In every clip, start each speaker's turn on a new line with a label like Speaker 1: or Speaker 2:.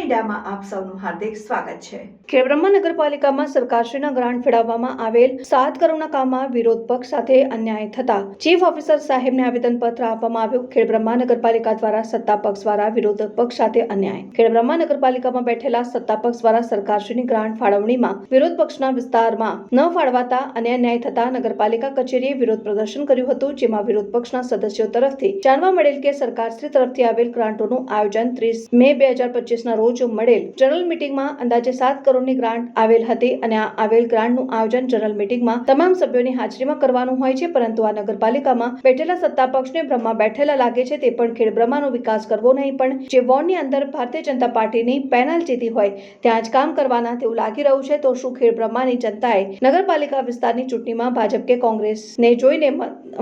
Speaker 1: મીડિયામાં આપ સૌનું હાર્દિક સ્વાગત છે। ખેડબ્રહ્મા નગરપાલિકામાં સરકારશ્રીના ગ્રાન્ટ ફાળવવામાં આવેલ 7 કરોડના કામમાં વિરોધ પક્ષ સાથે અન્યાય થતા ચીફ ઓફિસર સાહેબને આવેદનપત્ર આપવામાં આવ્યું। ખેડબ્રહ્મા નગરપાલિકા દ્વારા સત્તા પક્ષ દ્વારા વિરોધ પક્ષ સાથે અન્યાય। ખેડબ્રહ્મા નગરપાલિકામાં બેઠેલા સત્તા પક્ષ દ્વારા સરકારશ્રીની ગ્રાન્ટ ફાળવણીમાં વિરોધ પક્ષના વિસ્તારમાં ન ફાળવાતા અને અન્યાય થતા નગરપાલિકા કચેરીએ વિરોધ પ્રદર્શન કર્યું હતું, જેમાં વિરોધ પક્ષના સદસ્યો તરફથી જાણવા મળેલ કે સરકારશ્રી તરફથી આવેલ ગ્રાન્ટોનું આયોજન 30 મે 2025 ના રોજ મળેલ જનરલ મીટિંગમાં અંદાજે 7 કરોડની ગ્રાન્ટ આવેલ હતી અને આ આવેલ ગ્રાન્ટનું આયોજન જનરલ મીટિંગમાં તમામ સભ્યોની હાજરીમાં કરવાનું હોય છે, પરંતુ આ નગરપાલિકામાં બેઠેલા સત્તા પક્ષને બ્રહ્મા બેઠેલા લાગે છે। તે પણ ખેડબ્રહ્માનો વિકાસ કરવો નહીં, પણ જે વોર્ડની અંદર ભારતીય જનતા પાર્ટીની પેનલ જીતી હોય ત્યાં જ કામ કરવાના તેવું લાગી રહ્યું છે। તો શું ખેડબ્રહ્માની જનતાએ નગરપાલિકા વિસ્તારની ચૂંટણીમાં ભાજપ કે કોંગ્રેસને જોઈને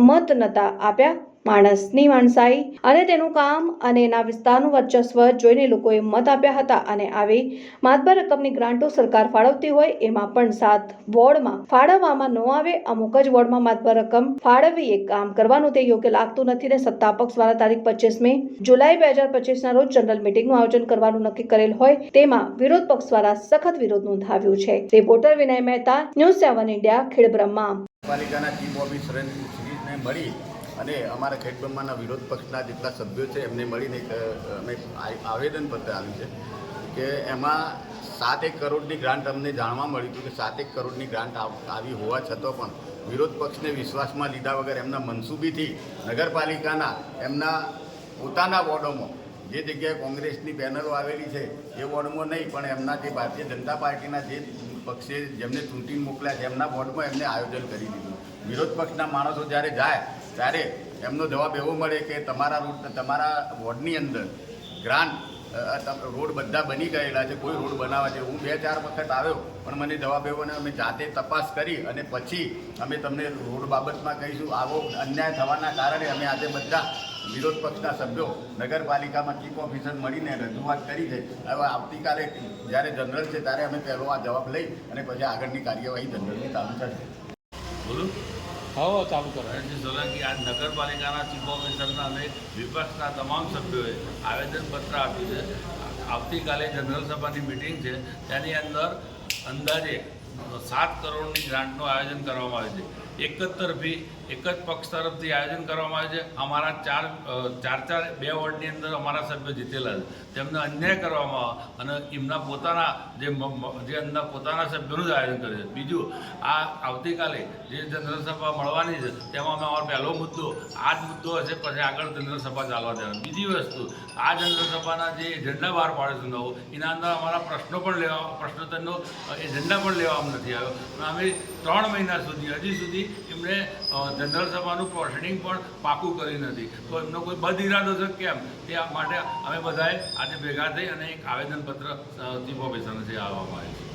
Speaker 1: મત નતા આપ્યા? માણસની માણસાઈ અને તેનું કામ અને એના વિસ્તારનું વર્ચસ્વ જોઈને લોકોએ મત આપ્યા હતા અને આવી માતબર રકમની ગ્રાન્ટો સરકાર ફાળવતી હોય એમાં પણ 7 વોર્ડમાં ફાળવવામાં ન આવે, અમુક જ વોર્ડમાં માતબર રકમ ફાળવી એક કામ કરવાનું તે યોગ્ય લાગતું નથી ને સત્તા પક્ષ દ્વારા તારીખ 25 મે જુલાઈ 2025 ના રોજ જનરલ મીટિંગનું આયોજન કરવાનું નક્કી કરેલ હોય તેમાં વિરોધ પક્ષ દ્વારા સખત વિરોધ નોંધાવ્યો છે। રિપોર્ટર વિનય મહેતા, ન્યૂઝ 7 ઇન્ડિયા, ખેડબ્રહ્મા।
Speaker 2: પાલિકાના ચીફ ઓફિસરને મળી અને અમારા ખેડબ્રહ્માના વિરોધ પક્ષના જેટલા સભ્યો છે એમને મળીને અમે આવેદનપત્ર આવ્યું છે કે એમાં 7 કરોડની ગ્રાન્ટ અમને જાણવા મળ્યું હતું કે 7 કરોડની ગ્રાન્ટ આવી હોવા છતાં પણ વિરોધ પક્ષને વિશ્વાસમાં લીધા વગર એમના મનસૂબીથી નગરપાલિકાના એમના પોતાના વોર્ડોમાં જે જગ્યાએ કોંગ્રેસની પેનલો આવેલી છે એ વોર્ડમાં નહીં પણ એમના જે ભારતીય જનતા પાર્ટીના જે પક્ષે જેમને ચૂંટણી મોકલ્યા છે એમના વોર્ડમાં એમને આયોજન કરી દીધું। વિરોધ પક્ષના માણસો જ્યારે જાય ત્યારે એમનો જવાબ એવો મળે કે તમારા વોર્ડની અંદર ગ્રાન્ટ રોડ બધા બની ગયેલા છે, કોઈ રોડ બનાવવા છે। હું 2-4 વખત આવ્યો પણ મને જવાબ એવો ને અમે જાતે તપાસ કરી અને પછી અમે તમને રોડ બાબતમાં કહીશું। આવો અન્યાય થવાના કારણે અમે આજે બધા વિરોધ પક્ષના સભ્યો નગરપાલિકામાં ચીફ ઓફિસર મળીને રજૂઆત કરી છે। હવે આવતીકાલે જ્યારે જનરલ છે ત્યારે અમે પહેલો આ જવાબ લઈ અને પછી આગળની કાર્યવાહી જનરલની ચાલુ થશે।
Speaker 3: બોલું
Speaker 4: હા ચાલુ કરો।
Speaker 3: રણજીત સોલંકી આજ નગરપાલિકાના ચીફ ઓફિસરના અને વિપક્ષના તમામ સભ્યોએ આવેદનપત્ર આપ્યું છે। આવતીકાલે જનરલ સભાની મિટિંગ છે, તેની અંદર અંદાજે 7 કરોડની ગ્રાન્ટનું આયોજન કરવામાં આવે છે। એક જ પક્ષ તરફથી આયોજન કરવામાં આવે છે। અમારા ચાર બે વોર્ડની અંદર અમારા સભ્યો જીતેલા છે, તેમને અન્યાય કરવામાં આવે અને એમના પોતાના જે અંદર પોતાના સભ્યોનું જ આયોજન કરે છે। બીજું આ આવતીકાલે જે જનરલ સભા મળવાની છે તેમાં અમે અમારો પહેલો મુદ્દો આ જ મુદ્દો હશે, પછી આગળ જનરલ સભા ચાલવા દેવાની। બીજી વસ્તુ આ જનરલ સભાના જે એજન્ડા બહાર પાડે છે નવો, એના અંદર અમારા પ્રશ્નોત્તરનો એજન્ડા પણ લેવામાં નથી આવ્યો। અમે 3 મહિના સુધી હજી સુધી એમણે જનરલ સભાનું પ્રોસિડિંગ પણ પાકું કરી નથી, તો એમનો કોઈ બદ ઇરાદો છે કેમ તે માટે અમે બધાએ આજે ભેગા થઈ અને એક આવેદનપત્ર ચીફ ઓફિસરને આપવામાં આવ્યું છે।